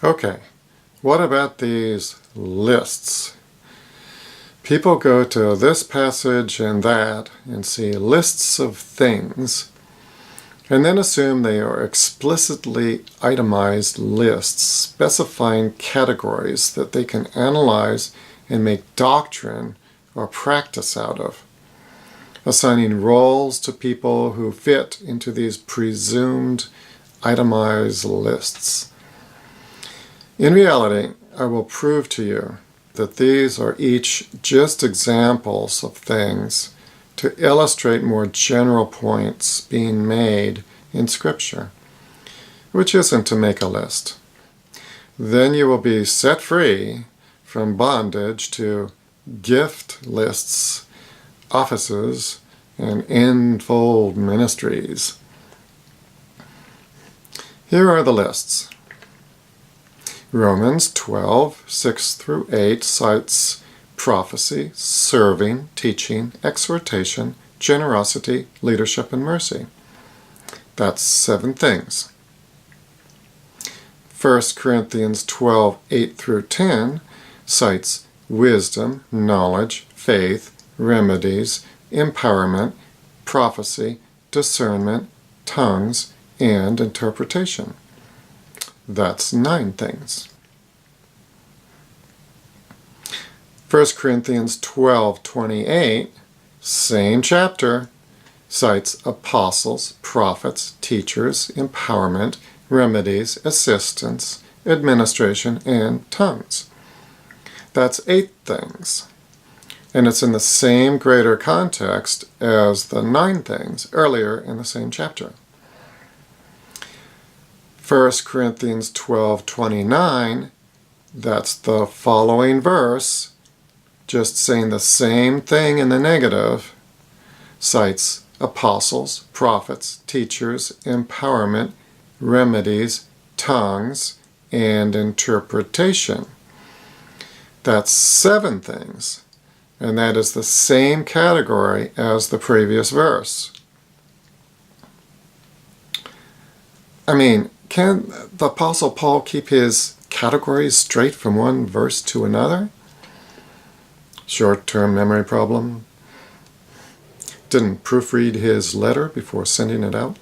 Okay, what about these lists? People go to this passage and that and see lists of things and then assume they are explicitly itemized lists specifying categories that they can analyze and make doctrine or practice out of, assigning roles to people who fit into these presumed itemized lists. In reality, I will prove to you that these are each just examples of things to illustrate more general points being made in Scripture, which isn't to make a list. Then you will be set free from bondage to gift lists, offices, and enfold ministries. Here are the lists. Romans 12, 6 through 8 cites prophecy, serving, teaching, exhortation, generosity, leadership, and mercy. That's 7 things. 1 Corinthians 12, 8 through 10 cites wisdom, knowledge, faith, remedies, empowerment, prophecy, discernment, tongues, and interpretation. That's 9 things. 1 Corinthians 12:28, same chapter, cites apostles, prophets, teachers, empowerment, remedies, assistance, administration, and tongues. That's 8 things. And it's in the same greater context as the 9 things earlier in the same chapter. 1 Corinthians 12:29, that's the following verse, just saying the same thing in the negative, cites apostles, prophets, teachers, empowerment, remedies, tongues, and interpretation. That's 7 things, and that is the same category as the previous verse. I mean, can the Apostle Paul keep his categories straight from one verse to another? Short-term memory problem? Didn't proofread his letter before sending it out?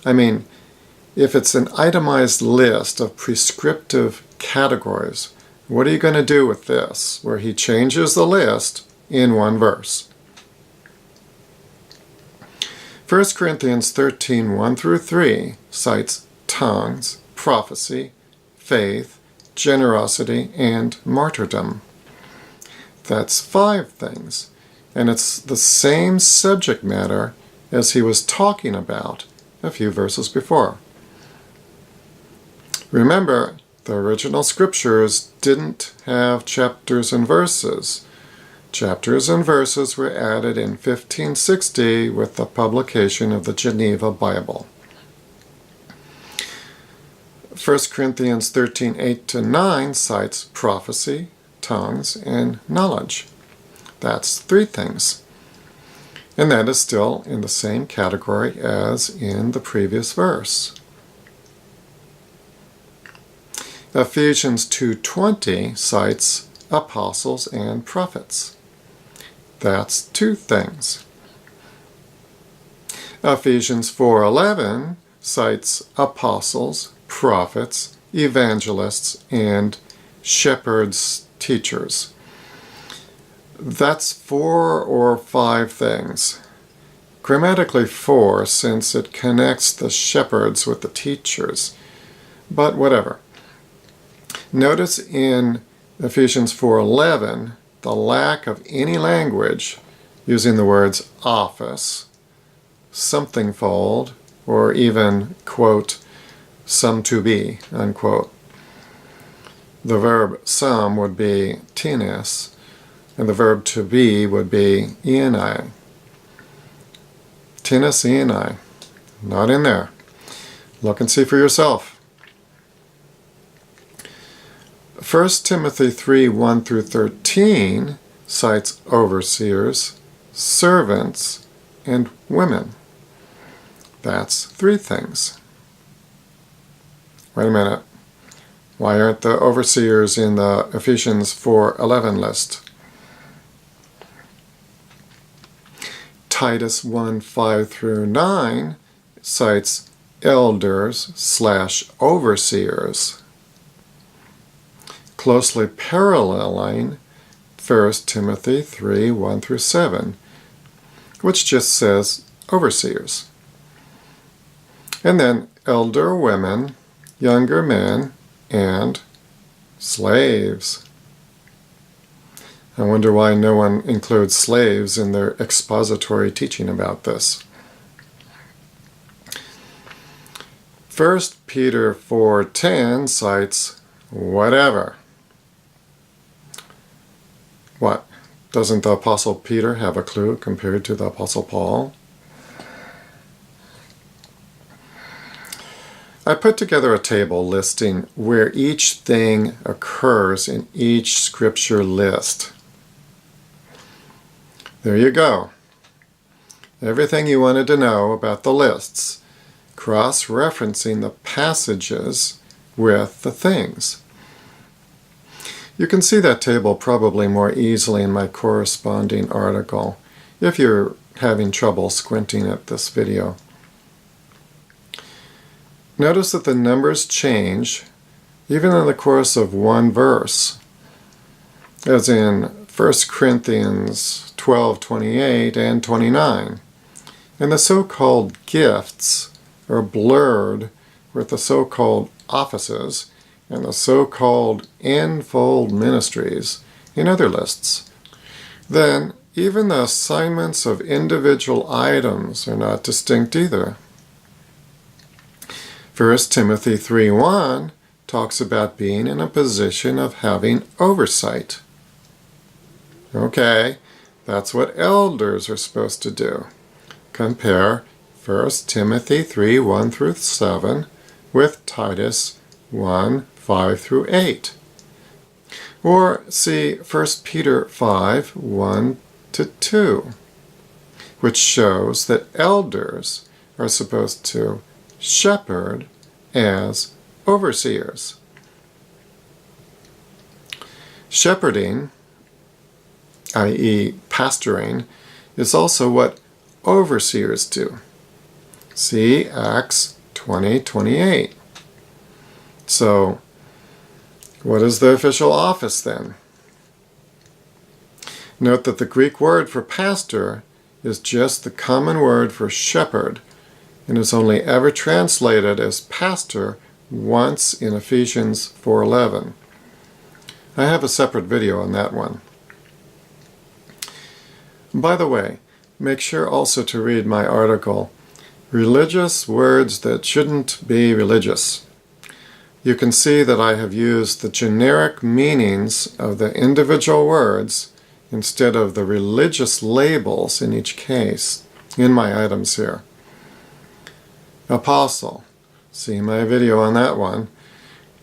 I mean, if it's an itemized list of prescriptive categories, what are you going to do with this, where he changes the list in one verse? 1 Corinthians 13, 1 through 3 cites tongues, prophecy, faith, generosity, and martyrdom. That's 5 things, and it's the same subject matter as he was talking about a few verses before. Remember, the original scriptures didn't have chapters and verses. Chapters and verses were added in 1560 with the publication of the Geneva Bible. 1 Corinthians 13, 8-9 cites prophecy, tongues, and knowledge. That's 3 things. And that is still in the same category as in the previous verse. Ephesians 2:20 cites apostles and prophets. That's 2 things. Ephesians 4:11 cites apostles, prophets, evangelists, and shepherds, teachers. That's 4 or 5 things. Grammatically 4, since it connects the shepherds with the teachers. But whatever. Notice in Ephesians 4:11 the lack of any language using the words office, something fold, or even, quote, some to be, unquote. The verb some would be tenes, and the verb to be would be eni. Tenes eni. Not in there. Look and see for yourself. 1 Timothy 3, 1 through 13 cites overseers, servants, and women. That's 3 things. Wait a minute. Why aren't the overseers in the Ephesians 4:11 list? Titus 1:5 through 9 cites elders/overseers, closely paralleling 1 Timothy 3:1 through 7, which just says overseers. And then elder women, younger men, and slaves. I wonder why no one includes slaves in their expository teaching about this. 1 Peter 4:10 cites whatever. What? Doesn't the Apostle Peter have a clue compared to the Apostle Paul? I put together a table listing where each thing occurs in each scripture list. There you go. Everything you wanted to know about the lists, cross-referencing the passages with the things. You can see that table probably more easily in my corresponding article, if you're having trouble squinting at this video. Notice that the numbers change even in the course of one verse, as in 1 Corinthians 12:28 and 29. And the so-called gifts are blurred with the so-called offices and the so-called infold ministries in other lists. Then, even the assignments of individual items are not distinct either. 1 Timothy 3:1 talks about being in a position of having oversight. Okay, that's what elders are supposed to do. Compare 1 Timothy 3:1 through 7 with Titus 1:5 through 8. Or see 1 Peter 5:1 to 2, which shows that elders are supposed to shepherd as overseers. Shepherding, i.e. pastoring, is also what overseers do. See Acts 20:28. So, what is the official office then? Note that the Greek word for pastor is just the common word for shepherd, and is only ever translated as pastor once in Ephesians 4:11. I have a separate video on that one. By the way, make sure also to read my article, Religious Words That Shouldn't Be Religious. You can see that I have used the generic meanings of the individual words instead of the religious labels in each case in my items here. Apostle, see my video on that one,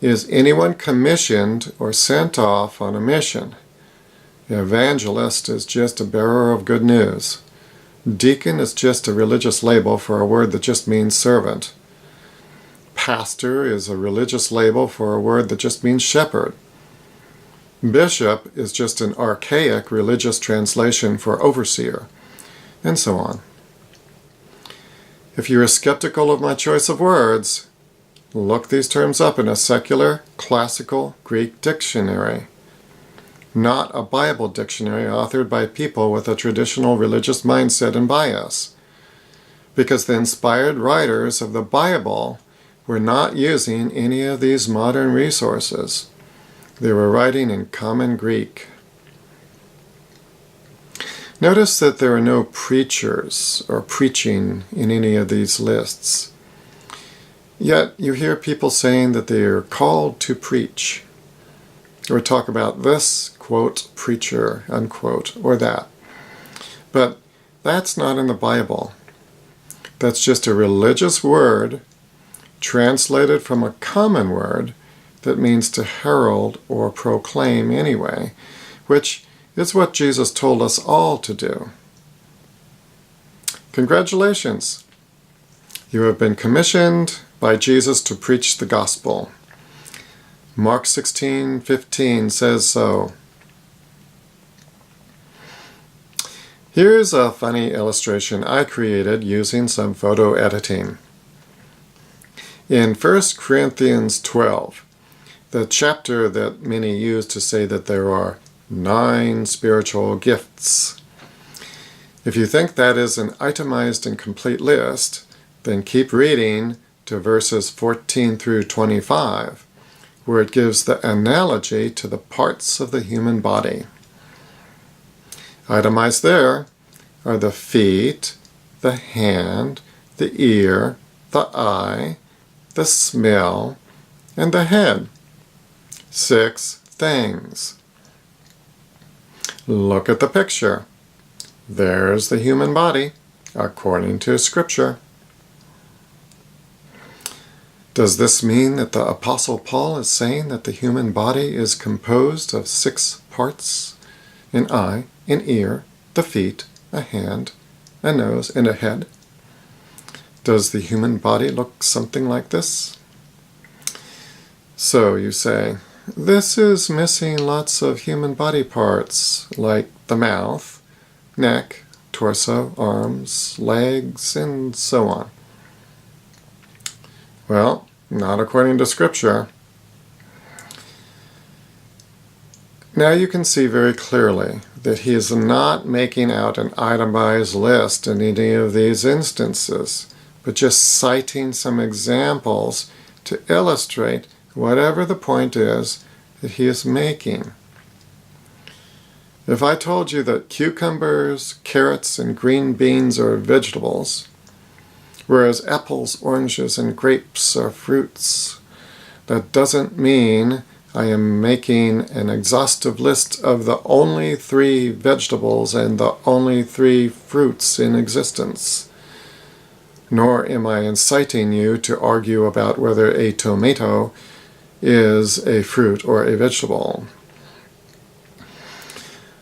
is anyone commissioned or sent off on a mission. Evangelist is just a bearer of good news. Deacon is just a religious label for a word that just means servant. Pastor is a religious label for a word that just means shepherd. Bishop is just an archaic religious translation for overseer, and so on. If you are skeptical of my choice of words, look these terms up in a secular, classical Greek dictionary, not a Bible dictionary authored by people with a traditional religious mindset and bias, because the inspired writers of the Bible were not using any of these modern resources. They were writing in common Greek. Notice that there are no preachers or preaching in any of these lists. Yet you hear people saying that they are called to preach, or talk about this, quote, preacher, unquote, or that. But that's not in the Bible. That's just a religious word translated from a common word that means to herald or proclaim anyway, which is what Jesus told us all to do. Congratulations! You have been commissioned by Jesus to preach the gospel. Mark 16:15 says so. Here's a funny illustration I created using some photo editing. In 1 Corinthians 12, the chapter that many use to say that there are 9 spiritual gifts. If you think that is an itemized and complete list, then keep reading to verses 14 through 25, where it gives the analogy to the parts of the human body. Itemized there are the feet, the hand, the ear, the eye, the smell, and the head. 6 things. Look at the picture. There's the human body, according to Scripture. Does this mean that the Apostle Paul is saying that the human body is composed of 6 parts? An eye, an ear, the feet, a hand, a nose, and a head? Does the human body look something like this? So you say, this is missing lots of human body parts, like the mouth, neck, torso, arms, legs, and so on. Well, not according to Scripture. Now you can see very clearly that he is not making out an itemized list in any of these instances, but just citing some examples to illustrate whatever the point is that he is making. If I told you that cucumbers, carrots, and green beans are vegetables, whereas apples, oranges, and grapes are fruits, that doesn't mean I am making an exhaustive list of the only 3 vegetables and the only 3 fruits in existence. Nor am I inciting you to argue about whether a tomato is a fruit or a vegetable.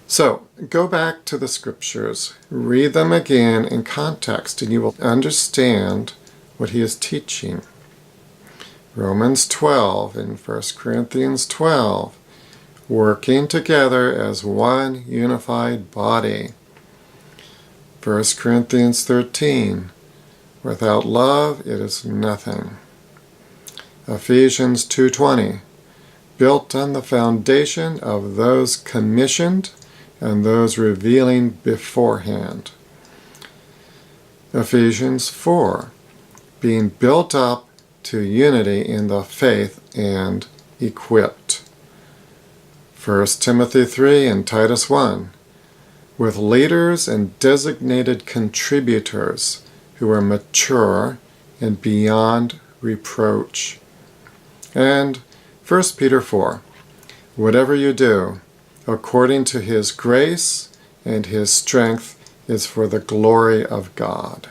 So, go back to the Scriptures, read them again in context, and you will understand what he is teaching. Romans 12 and 1 Corinthians 12, working together as one unified body. 1 Corinthians 13, without love it is nothing. Ephesians 2:20, built on the foundation of those commissioned and those revealing beforehand. Ephesians 4, being built up to unity in the faith and equipped. 1 Timothy 3 and Titus 1, with leaders and designated contributors who are mature and beyond reproach. And 1 Peter 4, whatever you do, according to his grace and his strength, is for the glory of God.